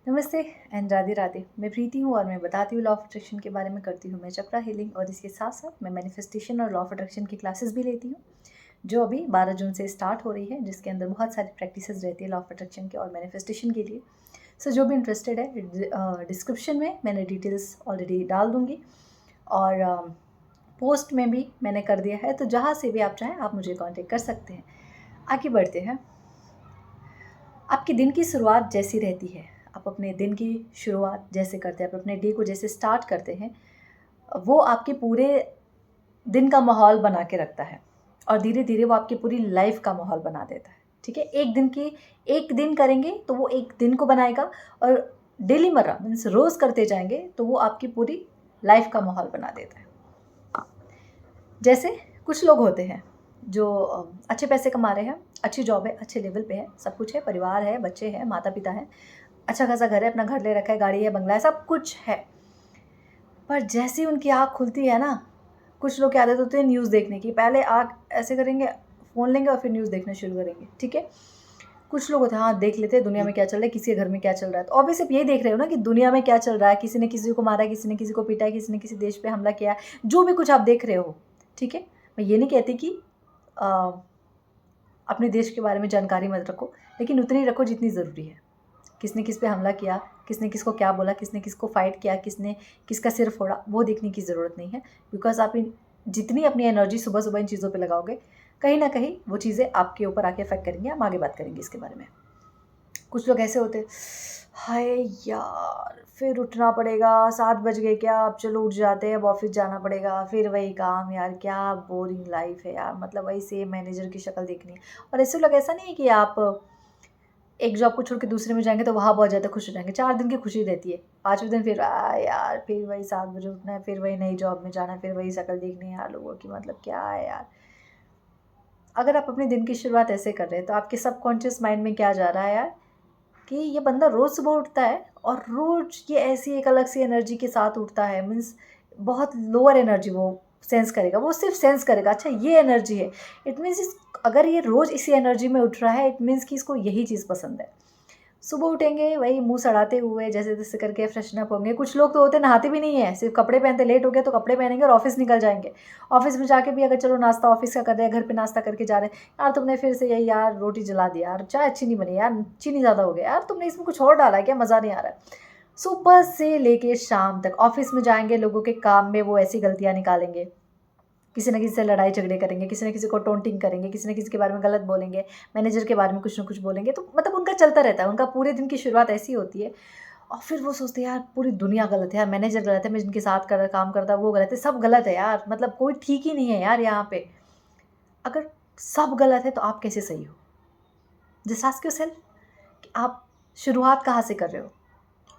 नमस्ते एंड राधे राधे। मैं प्रीति हूँ और मैं बताती हूँ लॉ ऑफ अट्रैक्शन के बारे में। करती हूँ मैं चक्रा हीलिंग और इसके साथ साथ मैं मैनिफेस्टेशन और लॉ ऑफ अट्रैक्शन की क्लासेस भी लेती हूँ, जो अभी 12 जून से स्टार्ट हो रही है, जिसके अंदर बहुत सारी प्रैक्टिसेस रहती है लॉ ऑफ अट्रैक्शन के और मैनिफेस्टेशन के लिए। सो जो भी इंटरेस्टेड है, डिस्क्रिप्शन में मैंने डिटेल्स ऑलरेडी डाल दूँगी और पोस्ट में भी मैंने कर दिया है, तो जहाँ से भी आप चाहें आप मुझे कॉन्टेक्ट कर सकते हैं। आगे बढ़ते हैं। आपके दिन की शुरुआत जैसी रहती है, आप अपने दिन की शुरुआत जैसे करते हैं, आप अपने डे को जैसे स्टार्ट करते हैं, वो आपके पूरे दिन का माहौल बना के रखता है और धीरे धीरे वो आपकी पूरी लाइफ का माहौल बना देता है। ठीक है, एक दिन करेंगे तो वो एक दिन को बनाएगा, और डेली मर्रा मीन्स रोज़ करते जाएंगे तो वो आपकी पूरी लाइफ का माहौल बना देता है। जैसे कुछ लोग होते हैं जो अच्छे पैसे कमा रहे हैं, अच्छी जॉब है, अच्छे लेवल पे है, सब कुछ है, परिवार है, बच्चे हैं, माता पिता हैं, अच्छा खासा घर है, अपना घर ले रखा है, गाड़ी है, बंगला है, सब कुछ है। पर जैसे ही उनकी आँख खुलती है ना, कुछ लोग की आदत होती है न्यूज़ देखने की। पहले आँख ऐसे करेंगे, फ़ोन लेंगे और फिर न्यूज़ देखना शुरू करेंगे। ठीक है, कुछ लोग होते हैं हाँ देख लेते हैं दुनिया में क्या चल रहा है, किसी के घर में क्या चल रहा है। तो ऑब्वियस आप यही देख रहे हो ना कि दुनिया में क्या चल रहा है, किसी ने किसी को मारा है, किसी ने किसी को पीटा है, किसी ने किसी देश पे हमला किया है, जो भी कुछ आप देख रहे हो। ठीक है, मैं ये नहीं कहती कि अपने देश के बारे में जानकारी मत रखो, लेकिन उतनी रखो जितनी ज़रूरी है। किसने किस पे हमला किया, किसने किसको क्या बोला, किसने किसको फाइट किया, किसने किसका सिर फोड़ा, वो देखने की ज़रूरत नहीं है। बिकॉज आप जितनी अपनी एनर्जी सुबह सुबह इन चीज़ों पे लगाओगे, कहीं ना कहीं वो चीज़ें आपके ऊपर आके अफेक्ट करेंगी। हम आगे बात करेंगे इसके बारे में। कुछ लोग ऐसे होते, हाय यार फिर उठना पड़ेगा, 7 बज गए क्या, अब चलो उठ जाते हैं, अब ऑफिस जाना पड़ेगा, फिर वही काम यार, क्या बोरिंग लाइफ है यार, मतलब वही सेम मैनेजर की शक्ल देखनी है। और ऐसे लोग, ऐसा नहीं है कि आप एक जॉब को छोड़ के दूसरे में जाएंगे तो वहाँ बहुत ज़्यादा खुश हो जाएंगे। 4 दिन की खुशी रहती है, 5वें दिन फिर यार फिर वही 7 बजे उठना है, फिर वही नई जॉब में जाना है, फिर वही शक्ल देखनी है यार लोगों की, मतलब क्या है यार। अगर आप अपने दिन की शुरुआत ऐसे कर रहे हैं तो आपके सबकॉन्शियस माइंड में क्या जा रहा है यार, कि ये बंदा रोज़ सुबह उठता है और रोज़ ये ऐसी एक अलग सी एनर्जी के साथ उठता है। मीन्स बहुत लोअर एनर्जी वो सेंस करेगा, वो सिर्फ सेंस करेगा अच्छा ये एनर्जी है। इट मीन्स अगर ये रोज़ इसी एनर्जी में उठ रहा है, इट मीन्स कि इसको यही चीज़ पसंद है। सुबह उठेंगे वही मुंह सड़ाते हुए जैसे तैसे करके फ्रेशन अप होंगे। कुछ लोग तो होते नहाते भी नहीं है, सिर्फ कपड़े पहनते, लेट हो गया तो कपड़े पहनेंगे और ऑफिस निकल जाएंगे। ऑफिस में जाके भी अगर चलो नाश्ता ऑफिस का कर रहे हैं, घर पे नाश्ता करके जा रहे हैं, यार तुमने फिर से यही यार रोटी जला दी यार, चाय अच्छी नहीं बनी यार, चीनी ज़्यादा हो गया यार, तुमने इसमें कुछ और डाला है क्या, मज़ा नहीं आ रहा है। सुबह से लेके शाम तक ऑफिस में जाएंगे, लोगों के काम में वो ऐसी गलतियाँ निकालेंगे, किसी न किसी से लड़ाई झगड़े करेंगे, किसी न किसी को टोंटिंग करेंगे, किसी न किसी के बारे में गलत बोलेंगे, मैनेजर के बारे में कुछ ना कुछ बोलेंगे। तो मतलब उनका चलता रहता है, उनका पूरे दिन की शुरुआत ऐसी होती है। और फिर वो सोचते हैं यार पूरी दुनिया गलत है यार, मैनेजर गलत है, मैं जिनके साथ कर काम करता वो गलत है, सब गलत है यार, मतलब कोई ठीक ही नहीं है यार यहाँ पे। अगर सब गलत है तो आप कैसे सही हो? जस्ट आस्क योरसेल्फ कि आप शुरुआत कहाँ से कर रहे हो।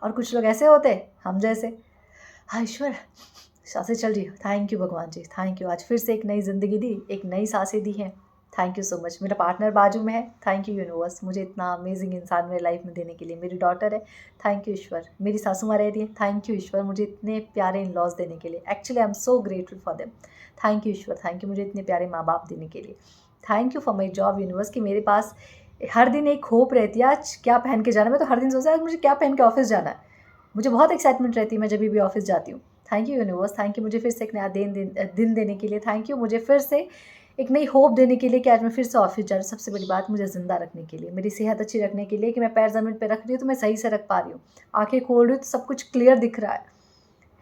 और कुछ लोग ऐसे होते हैं हम जैसे, हाँ ईश्वर सांसें चल रही हो, थैंक यू भगवान जी, थैंक यू, आज फिर से एक नई ज़िंदगी दी, एक नई सांसें दी हैं, थैंक यू सो मच। मेरा पार्टनर बाजू में है, थैंक यू यूनिवर्स, मुझे इतना अमेजिंग इंसान मेरी लाइफ में देने के लिए। मेरी डॉटर है, थैंक यू ईश्वर। मेरी सासू माँ रह रही है, थैंक यू ईश्वर, मुझे इतने प्यारे इन लॉज देने के लिए। Actually I am so grateful for them. Thank you Ishwar, thank you मुझे इतने प्यारे माँ बाप देने के लिए। Thank you for my job universe, कि मेरे पास हर दिन एक होप रहती है आज क्या पहन के जाना है। मैं तो हर दिन सोचता है आज मुझे क्या पहन के ऑफिस जाना है, मुझे बहुत एक्साइटमेंट रहती है मैं जब भी ऑफिस जाती हूँ। Thank you universe, thank you मुझे फिर से एक नया दिन देने के लिए। थैंक यू मुझे फिर से एक नई होप देने के लिए कि आज मैं फिर से ऑफिस जा रही हूँ। सबसे बड़ी बात मुझे ज़िंदा रखने के लिए, मेरी सेहत अच्छी रखने के लिए, कि मैं पैर ज़मीन पे रख रही हूँ तो मैं सही से रख पा रही हूँ, आंखें खोल रही हूँ तो सब कुछ क्लियर दिख रहा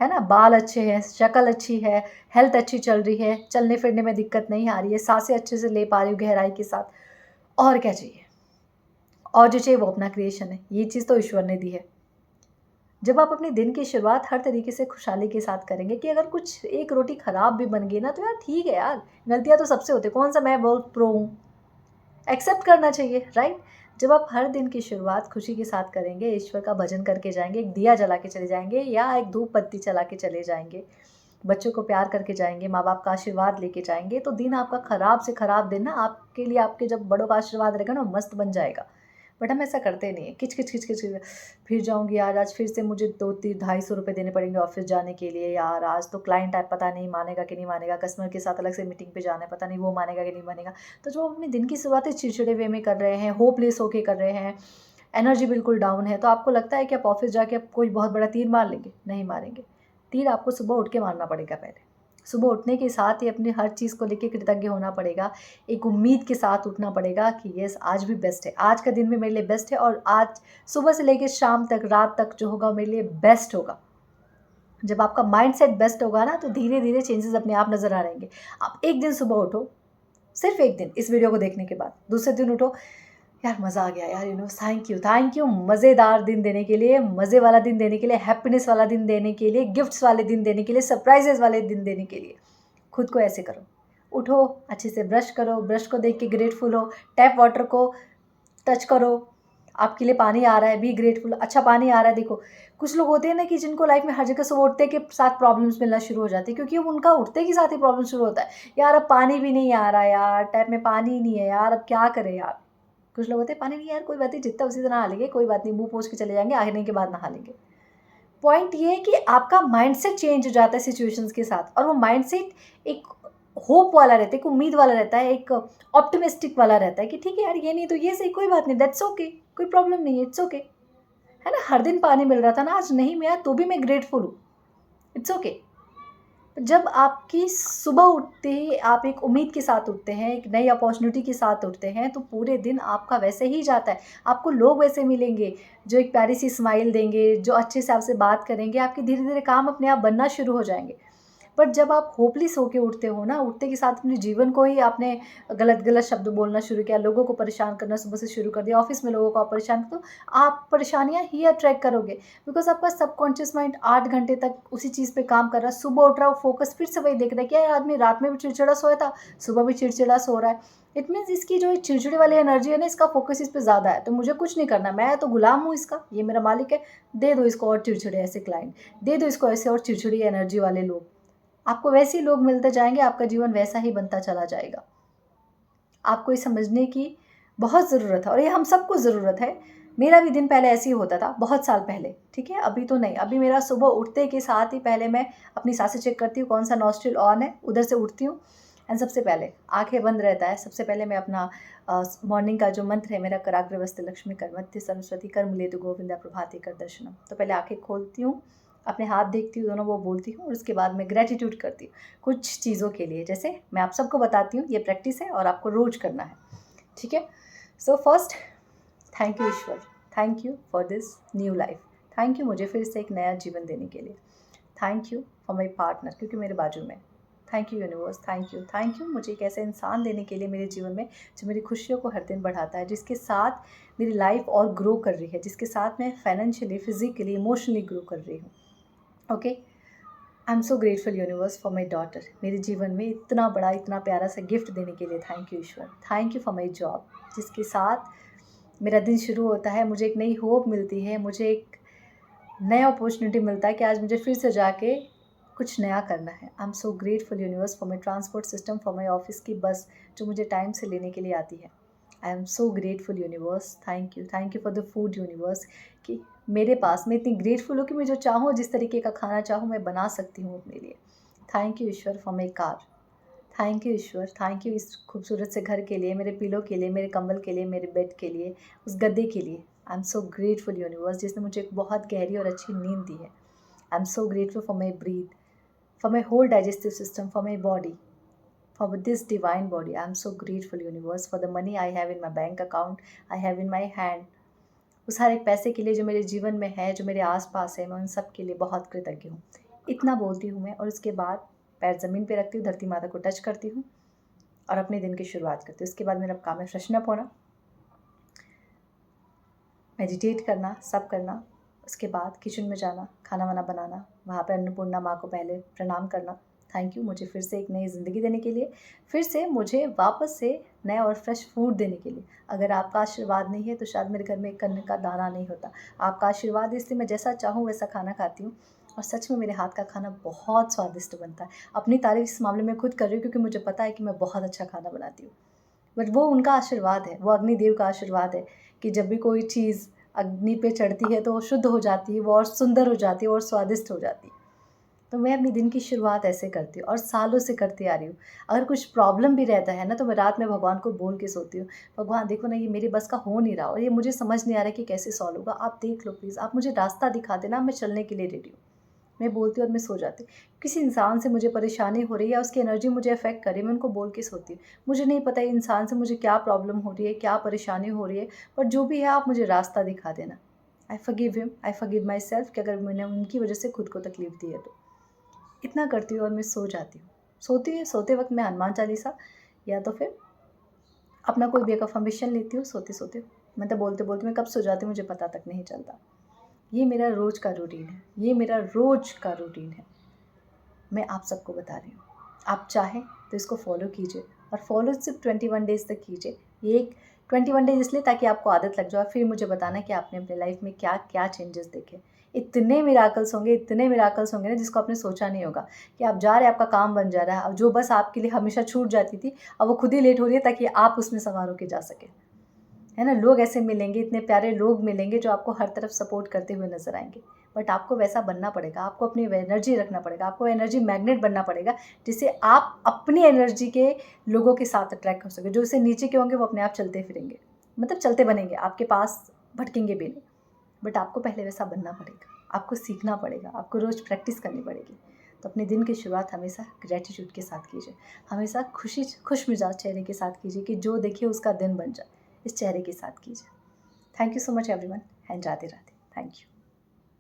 है ना, बाल अच्छे हैं, शक्ल अच्छी है, हेल्थ अच्छी चल रही है, चलने फिरने में दिक्कत नहीं आ रही है, सांसें अच्छे से ले पा रही हूँ गहराई के साथ। और क्या चाहिए? और जो चाहिए वो अपना क्रिएशन है, ये चीज़ तो ईश्वर ने दी है। जब आप अपने दिन की शुरुआत हर तरीके से खुशहाली के साथ करेंगे, कि अगर कुछ एक रोटी ख़राब भी बन गई ना तो यार ठीक है यार, गलतियाँ तो सबसे होती है, कौन सा मैं बहुत प्रो हूँ, एक्सेप्ट करना चाहिए, राइट। जब आप हर दिन की शुरुआत खुशी के साथ करेंगे, ईश्वर का भजन करके जाएंगे, एक दिया जला के चले जाएंगे या एक धूप बत्ती चला के चले जाएंगे, बच्चों को प्यार करके जाएंगे, माँ बाप का आशीर्वाद लेके जाएंगे, तो दिन आपका ख़राब से ख़राब दिन ना आपके लिए, आपके जब बड़ों का आशीर्वाद रहेगा ना मस्त बन जाएगा। बट हम ऐसा करते नहीं है, किच किच किच किच किच, फिर जाऊंगी यार, आज फिर से मुझे 2-2-250 रुपये देने पड़ेंगे ऑफिस जाने के लिए यार, आज तो क्लाइंट आए, पता नहीं मानेगा कि नहीं मानेगा, कस्टमर के साथ अलग से मीटिंग पे जाना है, पता नहीं वो मानेगा कि नहीं मानेगा। तो जो अपने दिन की शुरुआत चिड़चिड़े वे में कर रहे हैं, होपलेस होके कर रहे हैं, एनर्जी बिल्कुल डाउन है, तो आपको लगता है कि आप ऑफिस जाके आप कोई बहुत बड़ा तीर मार लेंगे, नहीं मारेंगे। तीर आपको सुबह उठ के मारना पड़ेगा पहले। सुबह उठने के साथ ही अपनी हर चीज़ को लेके कृतज्ञ होना पड़ेगा, एक उम्मीद के साथ उठना पड़ेगा कि येस आज भी बेस्ट है, आज का दिन भी मेरे लिए बेस्ट है और आज सुबह से लेके शाम तक, रात तक जो होगा मेरे लिए बेस्ट होगा। जब आपका माइंडसेट बेस्ट होगा ना, तो धीरे धीरे चेंजेस अपने आप नज़र आ रहेंगे। आप एक दिन सुबह उठो, सिर्फ एक दिन इस वीडियो को देखने के बाद, दूसरे दिन उठो, यार मज़ा आ गया यार, थैंक यू मज़ेदार दिन देने के लिए, मज़े वाला दिन देने के लिए, हैप्पीनेस वाला दिन देने के लिए, गिफ्ट्स वाले दिन देने के लिए, सरप्राइजेस वाले दिन देने के लिए। खुद को ऐसे करो, उठो, अच्छे से ब्रश करो, ब्रश को देख के ग्रेटफुल हो, टैप वाटर को टच करो, आपके लिए पानी आ रहा है, बी ग्रेटफुल, अच्छा पानी आ रहा है। देखो कुछ लोग होते हैं ना कि जिनको लाइफ में हर जगह सुबह उठते के साथ प्रॉब्लम्स मिलना शुरू हो जाती है, क्योंकि उनका उठते के साथ ही प्रॉब्लम शुरू होता है, यार अब पानी भी नहीं आ रहा, यार टैप में पानी ही नहीं है, यार अब क्या करें यार। कुछ लोग होते हैं पानी नहीं यार कोई बात नहीं, जितना उसी तरह नहा लेंगे, कोई बात नहीं, मुंह पोंछ के चले जाएंगे, आने के बाद नहा लेंगे। पॉइंट ये है कि आपका माइंडसेट चेंज हो जाता है सिचुएशंस के साथ, और वो माइंडसेट एक होप वाला रहता है, एक उम्मीद वाला रहता है, एक ऑप्टिमिस्टिक वाला रहता है कि ठीक है यार ये नहीं तो ये सही, कोई बात नहीं, दैट्स ओके, कोई प्रॉब्लम नहीं है, इट्स ओके, है ना। हर दिन पानी मिल रहा था ना, आज नहीं मिला तो भी मैं ग्रेटफुल हूँ, इट्स ओके। जब आपकी सुबह उठते ही आप एक उम्मीद के साथ उठते हैं, एक नई अपॉर्चुनिटी के साथ उठते हैं, तो पूरे दिन आपका वैसे ही जाता है। आपको लोग वैसे मिलेंगे जो एक प्यारी सी स्माइल देंगे, जो अच्छे से आपसे बात करेंगे, आपके धीरे धीरे काम अपने आप बनना शुरू हो जाएंगे। बट जब आप होपलेस होके उठते हो ना, उठते के साथ अपने जीवन को ही आपने गलत गलत शब्द बोलना शुरू किया, लोगों को परेशान करना सुबह से शुरू कर दिया, ऑफिस में लोगों को आप परेशान, तो आप परेशानियां ही अट्रैक्ट करोगे, बिकॉज आपका सबकॉन्शियस माइंड 8 घंटे तक उसी चीज़ पे काम कर रहा है। सुबह उठ रहा है, फोकस फिर से वही देख रहा है कि यार आदमी रात में भी चिड़चिड़ा सोया था, सुबह भी चिड़चिड़ा सो रहा है। इट मीन्स इसकी जो चिड़चिड़ी वाली एनर्जी है ना, इसका फोकस इस पर ज़्यादा है, तो मुझे कुछ नहीं करना, मैं तो गुलाम हूँ इसका, ये मेरा मालिक है, दे दो इसको और चिड़चिड़े ऐसे क्लाइंट, दे दो इसको ऐसे और चिड़चिड़ी एनर्जी वाले लोग। आपको वैसे ही लोग मिलते जाएंगे, आपका जीवन वैसा ही बनता चला जाएगा। आपको ये समझने की बहुत ज़रूरत है, और ये हम सबको ज़रूरत है। मेरा भी दिन पहले ऐसे ही होता था, बहुत साल पहले, ठीक है, अभी तो नहीं। अभी मेरा सुबह उठते के साथ ही पहले मैं अपनी सांसें चेक करती हूँ, कौन सा नॉस्ट्रिल ऑन है, उधर से उठती हूँ, एंड सबसे पहले आंखें बंद रहता है। सबसे पहले मैं अपना मॉर्निंग का जो मंत्र है मेरा, कराग्रवस्ते लक्ष्मी करमत्ते सरस्वती कर्मलेतु गोविंदा प्रभाते कर दर्शनम, तो पहले आंखें खोलती हूँ, अपने हाथ देखती हूँ, दोनों वो बोलती हूँ, और उसके बाद मैं ग्रेटिट्यूड करती हूँ कुछ चीज़ों के लिए, जैसे मैं आप सबको बताती हूँ, ये प्रैक्टिस है और आपको रोज करना है, ठीक है। So first, thank you Ishwar, thank you for this new life, thank you मुझे फिर से एक नया जीवन देने के लिए, thank you for my partner क्योंकि मेरे बाजू में, thank you universe, thank you मुझे एक ऐसे इंसान देने के लिए मेरे जीवन में जो मेरी खुशियों को हर दिन बढ़ाता है, जिसके साथ मेरी लाइफ और ग्रो कर रही है, जिसके साथ मैं फाइनेंशियली, फिजिकली, इमोशनली ग्रो कर रही हूँ। Okay, I am so grateful universe for my daughter, मेरे जीवन में इतना बड़ा, इतना प्यारा सा गिफ्ट देने के लिए thank you Ishwar. Thank you for my job, जिसके साथ मेरा दिन शुरू होता है, मुझे एक नई होप मिलती है, मुझे एक नया अपॉर्चुनिटी मिलता है कि आज मुझे फिर से जाके कुछ नया करना है। I am so grateful universe for my transport system, for my office की बस जो मुझे टाइम से लेने के लिए आती है। I am so grateful universe, thank you for the food universe, कि मेरे पास, मैं इतनी ग्रेटफुल हूँ कि मैं जो चाहूँ, जिस तरीके का खाना चाहूँ, मैं बना सकती हूँ अपने लिए। Thank you Ishwar for my car, thank you Ishwar, thank you इस खूबसूरत से घर के लिए, मेरे पिलो के लिए, मेरे कंबल के लिए, मेरे बेड के लिए, उस गद्दे के लिए। आई एम सो ग्रेटफुल यूनिवर्स, जिसने मुझे एक बहुत गहरी और अच्छी नींद दी है। I am so grateful for my breath, for my whole digestive system, for my body, for this divine body. I am so grateful universe for the money I have in my bank account, I have in my hand. उस हर एक पैसे के लिए जो मेरे जीवन में है, जो मेरे आसपास है, मैं उन सब के लिए बहुत कृतज्ञ हूँ। इतना बोलती हूँ मैं, और उसके बाद पैर ज़मीन पे रखती हूँ, धरती माता को टच करती हूँ और अपने दिन की शुरुआत करती हूँ। उसके बाद मेरा काम है फ्रेशन अप होना, मेडिटेट करना, सब करना। उसके बाद किचन में जाना, खाना वाना बनाना, वहाँ पे अन्नपूर्णा माँ को पहले प्रणाम करना। थैंक यू मुझे फिर से एक नई ज़िंदगी देने के लिए, फिर से मुझे वापस से नया और फ्रेश फूड देने के लिए। अगर आपका आशीर्वाद नहीं है तो शायद मेरे घर में एक कन्न का दाना नहीं होता। आपका आशीर्वाद, इसलिए मैं जैसा चाहूँ वैसा खाना खाती हूँ, और सच में मेरे हाथ का खाना बहुत स्वादिष्ट बनता है। अपनी तारीफ़ इस मामले में खुद कर रही हूँ क्योंकि मुझे पता है कि मैं बहुत अच्छा खाना बनाती हूँ, बट वो उनका आशीर्वाद है, वो अग्निदेव का आशीर्वाद है कि जब भी कोई चीज़ अग्नि पे चढ़ती है तो वो शुद्ध हो जाती है, वो और सुंदर हो जाती है और स्वादिष्ट हो जाती है। तो मैं अपने दिन की शुरुआत ऐसे करती हूँ और सालों से करती आ रही हूँ। अगर कुछ प्रॉब्लम भी रहता है ना, तो मैं रात में भगवान को बोल के सोती हूँ, भगवान देखो ना, ये मेरे बस का हो नहीं रहा और ये मुझे समझ नहीं आ रहा है कि कैसे सॉल्व होगा, आप देख लो प्लीज़, आप मुझे रास्ता दिखा देना, मैं चलने के लिए रेडी हूँ। मैं बोलती हूँ और मैं सो जाती हूँ। किसी इंसान से मुझे परेशानी हो रही है या उसकी एनर्जी मुझे अफ़ेक्ट कर रही है, मैं उनको बोल के सोती हूँ। मुझे नहीं पता है इंसान से मुझे क्या प्रॉब्लम हो रही है, क्या परेशानी हो रही है, पर जो भी है आप मुझे रास्ता दिखा देना। I forgive him, I forgive myself कि अगर मैंने उनकी वज़ह से खुद को तकलीफ़ दी है तो। इतना करती हूँ और मैं सो जाती हूँ। सोते वक़्त मैं हनुमान चालीसा या तो फिर अपना कोई भी एक अफ़र्मेशन लेती हूँ सोते-सोते। मतलब बोलते-बोलते मैं कब सो जाती हूँ मुझे पता तक नहीं चलता। ये मेरा रोज़ का रूटीन है, ये मेरा रोज़ का रूटीन है। मैं आप सबको बता रही हूँ। आप चाहें तो इसको फ़ॉलो कीजिए और फ़ॉलो सिर्फ़ 21 डेज़ तक कीजिए। ये एक 21 डेज़ इसलिए ताकि आपको आदत लग जाए और फिर मुझे बताना कि आपने अपनी लाइफ़ में क्या-क्या चेंजेस देखे। इतने मिरेकल्स होंगे ना जिसको आपने सोचा नहीं होगा कि आप जा रहे हैं, आपका काम बन जा रहा है। अब जो बस आपके लिए हमेशा छूट जाती थी, अब वो खुद ही लेट हो रही है ताकि आप उसमें सवार होके जा सकें। है ना? लोग ऐसे मिलेंगे, इतने प्यारे लोग मिलेंगे जो आपको हर तरफ सपोर्ट करते हुए नज़र आएँगे। बट आपको वैसा बनना पड़ेगा, आपको अपनी एनर्जी रखना पड़ेगा, आपको एनर्जी मैग्नेट बनना पड़ेगा, जिससे आप अपनी एनर्जी के लोगों के साथ अट्रैक्ट हो सकें। जो इससे नीचे के होंगे वो अपने आप चलते फिरेंगे, मतलब चलते बनेंगे, आपके पास भटकेंगे भी नहीं। बट आपको पहले वैसा बनना पड़ेगा, आपको सीखना पड़ेगा, आपको रोज़ प्रैक्टिस करनी पड़ेगी। तो अपने दिन की शुरुआत हमेशा ग्रैटिट्यूड के साथ कीजिए, हमेशा खुश मिजाज चेहरे के साथ कीजिए कि जो देखे उसका दिन बन जाए। इस चेहरे के साथ कीजिए। Thank you so much everyone and Radhe Radhe. Thank you.